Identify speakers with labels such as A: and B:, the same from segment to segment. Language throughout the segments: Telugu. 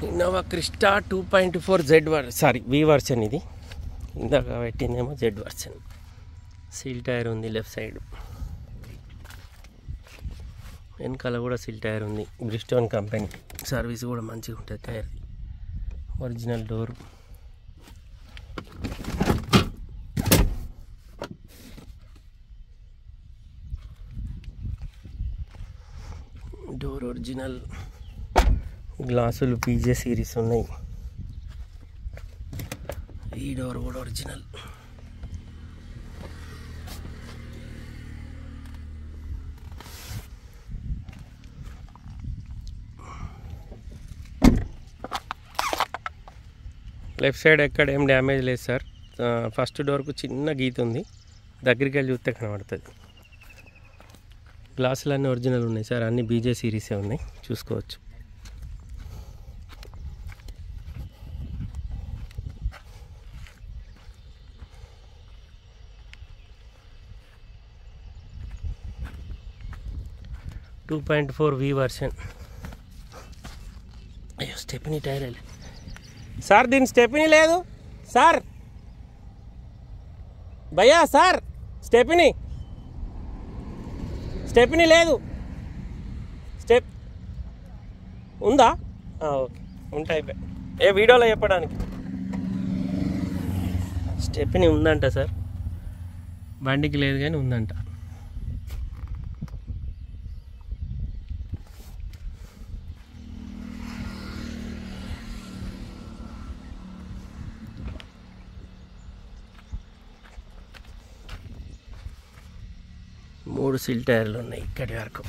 A: Innova Crysta 2.4 V version. ఇది ఇందాక పెట్టిందేమో Z వర్షన్. సీల్ టైర్ ఉంది లెఫ్ట్ సైడ్, వెనకాల కూడా సీల్ టైర్ ఉంది. బ్రిస్టోన్ కంపెనీ, సర్వీస్ కూడా మంచిగా ఉంటుంది. టైర్ ఒరిజినల్ డోర్, ఒరిజినల్ గ్లాసులు పీజే సిరీస్ ఉన్నాయి. ఈ డోర్ కూడా ఒరిజినల్. లెఫ్ట్ సైడ్ ఎక్కడ ఏం డ్యామేజ్ లేదు సార్. ఫస్ట్ డోర్కు చిన్న గీత ఉంది, దగ్గరికి వెళ్ళి చూస్తే కనబడుతుంది. గ్లాసులు అన్నీ ఒరిజినల్ ఉన్నాయి సార్, అన్నీ బీజే సిరీసే ఉన్నాయి, చూసుకోవచ్చు. V version. అయ్యో స్టెప్నీ టైర్ సార్, దీని స్టెప్నీ లేదు సార్. భయ్యా సార్, స్టెప్నీ లేదు. స్టెప్ ఉందా? ఓకే, ఉంటాయి. ఏ వీడియోలో చెప్పడానికి స్టెప్నీ ఉందంట సార్, బండికి లేదు కానీ ఉందంట. మూడు సీల్ టైర్లు ఉన్నాయి ఇక్కడి వరకు.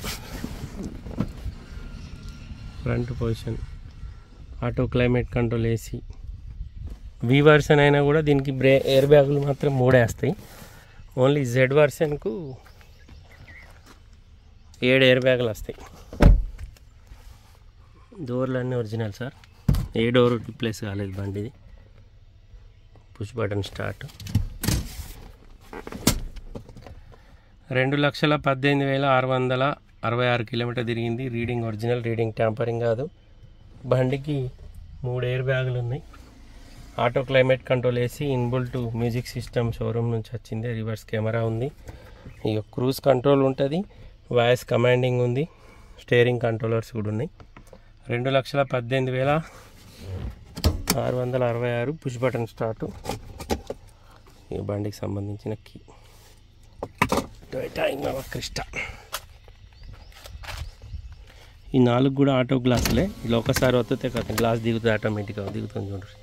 A: Front position, auto climate control, AC. V version అయినా కూడా దీనికి ఎయిర్ బ్యాగులు మాత్రం 3 వేస్తాయి. ఓన్లీ Z వర్షన్కు 7 ఎయిర్ బ్యాగులు వస్తాయి. డోర్లు అన్నీ ఒరిజినల్ సార్, ఏ డోర్ రిప్లేస్ కాలేదు బండిది. Push button start. 2,18,666 కిలోమీటర్ తిరిగింది. రీడింగ్ ఒరిజినల్, రీడింగ్ ట్యాంపరింగ్ కాదు. బండికి 3 ఎయిర్ బ్యాగులు ఉన్నాయి. Auto climate control, AC, inbuilt music system showroom నుంచి వచ్చింది. రివర్స్ కెమెరా ఉంది. ఇక క్రూజ్ కంట్రోల్ ఉంటుంది, వాయిస్ కమాండింగ్ ఉంది, స్టీరింగ్ కంట్రోలర్స్ కూడా ఉన్నాయి. 2,18,666 పుష్ బటన్ స్టార్ట్. ఈ బండికి సంబంధించిన కీ. Toyota Innova Crysta. ఈ 4 కూడా ఆటో గ్లాసులే. ఇలా ఒకసారి వస్తే కదా గ్లాస్ దిగుతుంది, ఆటోమేటిక్గా దిగుతుంది. చూడండి,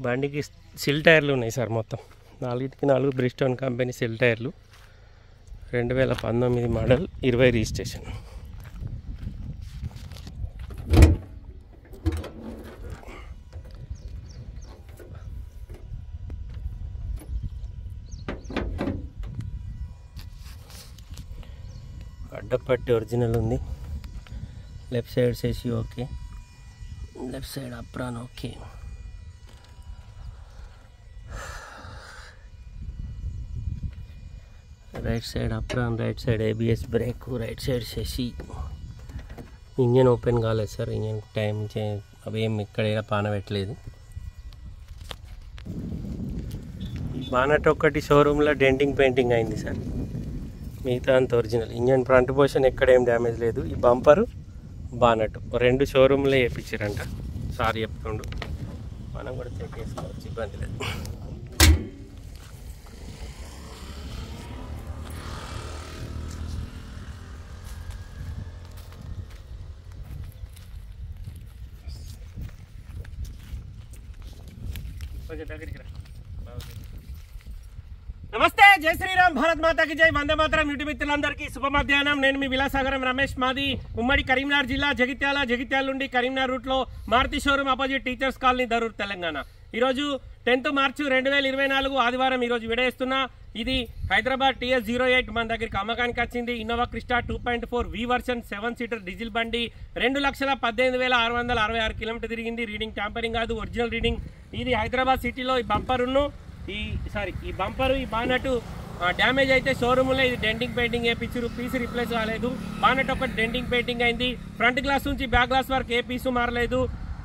A: బండికి సిల్ టైర్లు ఉన్నాయి సార్. మొత్తం 4కి 4 బ్రిస్టోన్ కంపెనీ సిల్ టైర్లు. 2019 మోడల్, 20 రిజిస్ట్రేషన్. అడ్డపట్టి ఒరిజినల్ ఉంది. లెఫ్ట్ సైడ్ సేసి okay, left side apron okay. Right side apron, right side ABS break, right side సేసి. ఇంజన్ ఓపెన్ కాలేదు సార్, ఇంజన్ టైం అవేం ఎక్కడైనా పాన పెట్టలేదు. బానట్ ఒక్కటి షోరూంలో డెంటింగ్ పెయింటింగ్ అయింది సార్, మిగతా అంత ఒరిజినల్. ఇంజన్ ఫ్రంట్ పొజిషన్ ఎక్కడేం డ్యామేజ్ లేదు. ఈ బంపరు, బానట్ 2 షోరూంలో వేయించారంట సార్ చెప్తుండు. మనం కూడా చెక్ చేసుకోవచ్చు, ఇబ్బంది లేదు. నమస్తే, జై శ్రీరామ్, భారత్ మాతాకి జై, వందే మాతరం. యూట్యూబ్ మిత్రులందరికీ శుభ మధ్యాహ్నం. నేను మీ విలాసాగరం రమేష్. మాది ఉమ్మడి కరీంనగర్ జిల్లా, జగిత్యాల నుండి కరీంనగర్ రూట్లో Maruti showroom opposite teachers colony, Darur, Telangana. ఈరోజు 10th మార్చి 2024 ఆదివారం. ఈరోజు విడేస్తున్నా. ఇది హైదరాబాద్ TS08 మన దగ్గరికి అమ్మకానికి వచ్చింది. Innova Crysta 2.4 V version 7 seater diesel బండి. 2,18,666 కిలోమీటర్ తిరిగింది. రీడింగ్ ట్యాంపరింగ్ కాదు, ఒరిజినల్ రీడింగ్. ఇది హైదరాబాద్ సిటీలో ఈ బంపరును ఈ బంపరు, ఈ బానటు డ్యామేజ్ అయితే షోరూమ్లో ఇది డెంటింగ్ పెయింటింగ్ వేయించారు, పీస్ రిప్లేస్ కాలేదు. బానెట్ ఒకటి డెంటింగ్ పెయింటింగ్ అయింది. ఫ్రంట్ గ్లాస్ నుంచి బ్యాక్ గ్లాస్ వరకు ఏ పీసు మారలేదు.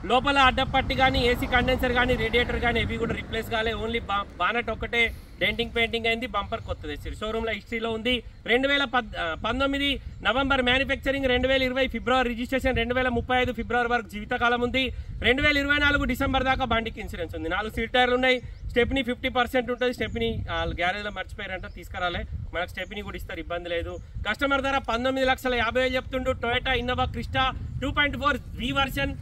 A: లోపల అడ్డపట్టి కానీ ఏసీ కండెన్సర్ కానీ రేడియేటర్ కానీ ఇవి కూడా రిప్లేస్ కాలే. ఓన్లీ బానెట్ ఒకటే డెంటింగ్ పెయింటింగ్ అయింది. బంపర్ కొత్తది షోరూమ్లో హిస్టరీలో ఉంది. 2019 నవంబర్ మ్యానుఫ్యాక్చరింగ్, 2020 ఫిబ్రవరి రిజిస్ట్రేషన్, 2035 ఫిబ్రవరి వరకు జీవితకాలం ఉంది. 2024 డిసెంబర్ దాకా బండికి ఇన్సూరెన్స్ ఉంది. 4 సీట్ టైర్లు ఉన్నాయి. స్టెప్ని 50% ఉంటుంది. స్టెప్ని గ్యారేజ్లో మర్చిపోయారంట, తీసుకురాలే. మనకు స్టెప్ని కూడా ఇస్తారు, ఇబ్బంది లేదు. కస్టమర్ ధర 19,50,000 చెప్తుండు. Toyota Innova Crysta 2.4 V version.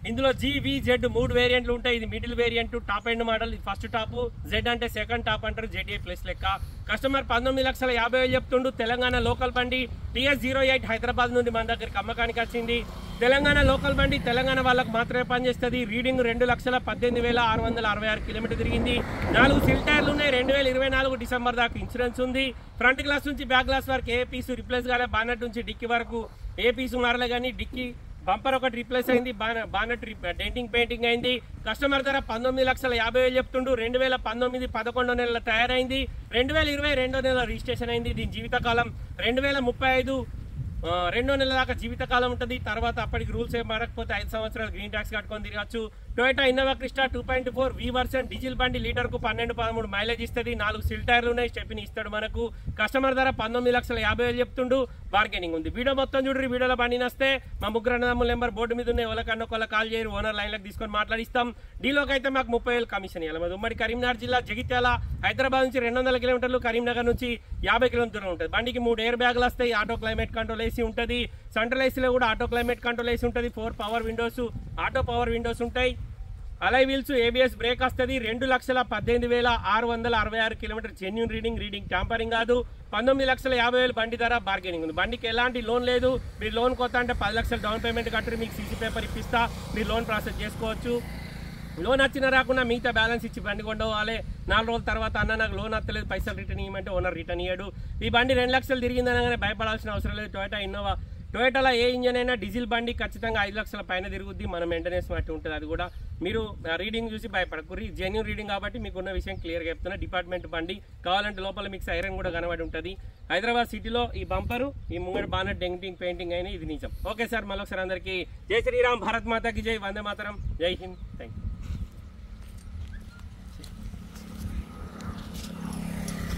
A: ఇందులో GV Z 3 వేరియంట్లు ఉంటాయి. ఇది middle variant, top end model. ఇది ఫస్ట్ టాప్, Z అంటే సెకండ్ టాప్ అంటారు, ZA ప్లస్ లెక్క. కస్టమర్ 19,50,000 చెప్తుండు. తెలంగాణ లోకల్ బండి, TS08 హైదరాబాద్ నుండి మన దగ్గరికి అమ్మకానికి వచ్చింది. తెలంగాణ లోకల్ బండి, తెలంగాణ వాళ్ళకు మాత్రమే పనిచేస్తుంది. రీడింగ్ 2,18,666 కిలోమీటర్ తిరిగింది. 4 సిల్ టైర్లు ఉన్నాయి. 2024 డిసెంబర్ దాకా ఇన్సూరెన్స్ ఉంది. ఫ్రంట్ గ్లాస్ నుంచి బ్యాక్ గ్లాస్ వరకు ఏ పీసు రిప్లేస్ కాలే. బానెట్ నుంచి డిక్కీ వరకు ఏ పీసు మారలే, కానీ డిక్కీ బంపర్ ఒకటి రిప్లేస్ అయింది. బానెట్ డెంటింగ్ పెయింటింగ్ అయింది. కస్టమర్ ధర 19,50,000 చెప్తుండు. 2019 11 నెలల తయారైంది. 2020 2వ నెల రిజిస్ట్రేషన్ అయింది. దీని జీవితకాలం 2035 2వ నెల దాకా జీవితకాలం ఉంటుంది. తర్వాత అప్పటికి రూల్స్ ఏం మారకపోతే 5 సంవత్సరాలు గ్రీన్ ట్యాక్స్ కట్టుకొని తిరగచ్చు. Toyota Innova Crysta 2.4 V version, diesel బండి, లీటర్కు 12-13 మైలేజ్ ఇస్తుంది. 4 సిల్ టైర్లు ఉన్నాయి. స్టెప్ని ఇస్తాడు మనకు. కస్టమర్ ధర 19,50,000 చెప్తుండు. బార్గెనింగ్ ఉంది. వీడియో మొత్తం చూడండి. వీడియోలో బండి నస్తే మా ముగ్గురు అన్నదమ్ముల నెంబర్ బోర్డు మీద ఉన్నాయి. ఎవరికన్నా ఒకళ్ళ కాల్ చేయరు, ఓనర్ లైన్లకు తీసుకొని మాట్లాడిస్తాం. డీలోకి అయితే మాకు 30,000 కమిషన్ ఇవ్వాలి. మాది ఉమ్మడి కరీంనగర్ జిల్లా, జగిత్యాల. హైదరాబాద్ నుంచి 200 కిలోమీటర్లు, కరీంనగర్ నుంచి 50 కిలోమీటర్లు దూరం ఉంటుంది. బండికి 3 ఎయిర్ బ్యాగులు వస్తాయి. ఆటో క్లైమేట్ కంట్రోల్ ఏసీ ఉంటుంది. సెంట్రల్ ఏసీలో కూడా ఆటో క్లైమేట్ కంట్రోల్ ఏసీ ఉంటుంది. 4 power windows, auto power windows ఉంటాయి. అలాయ్ వీల్స్, ABS బ్రేక్ వస్తుంది. 2,18,666 కిలోమీటర్ జెన్యూన్ రీడింగ్ ట్యాంపరింగ్ కాదు. 19,50,000 బండి ధర. బార్గెనింగ్ ఉంది. బండికి ఎలాంటి లోన్ లేదు. మీరు లోన్ కొత్త అంటే 10 లక్షలు డౌన్ పేమెంట్ కట్టి మీకు CC పేపర్ ఇప్పిస్తా, మీరు లోన్ ప్రాసెస్ చేసుకోవచ్చు. లోన్ వచ్చినా రాకుండా మిగతా బ్యాలెన్స్ ఇచ్చి బండి కొండవాలి. 4 రోజుల తర్వాత అన్న నాకు లోన్ వస్తలేదు, పైసలు రిటర్న్ ఇవ్వమంటే ఓనర్ రిటర్న్ ఇయ్యాడు. ఈ బండి 2 లక్షలు తిరిగిందనగానే భయపడాల్సిన అవసరం లేదు. టొయోటా ఇన్నోవా, టొయోటాలో ఏ ఇంజన్ అయినా డీజిల్ బండి ఖచ్చితంగా 5 లక్షల పైన తిరుగుద్ది. మన మెయింటెనెన్స్ బట్టి ఉంటుంది. అది కూడా మీరు రీడింగ్ చూసి భయపడకూరి. జెన్యూన్ రీడింగ్ కాబట్టి మీకు ఉన్న విషయం క్లియర్గా చెప్తున్నా. డిపార్ట్మెంట్ బండి కావాలంటే లోపల మీకు ఐరన్ కూడా కనబడి ఉంటుంది. హైదరాబాద్ సిటీలో ఈ బంపరు, ఈ ముంగడు బానెట్ డెంటింగ్ పెయింటింగ్ అయినా ఇది నిజం. ఓకే సార్, మళ్ళొకసారి అందరికీ జై శ్రీరామ్, భారత్ మాతాకి జై, వందే మాతరం, జై హింద్, థ్యాంక్ యూ.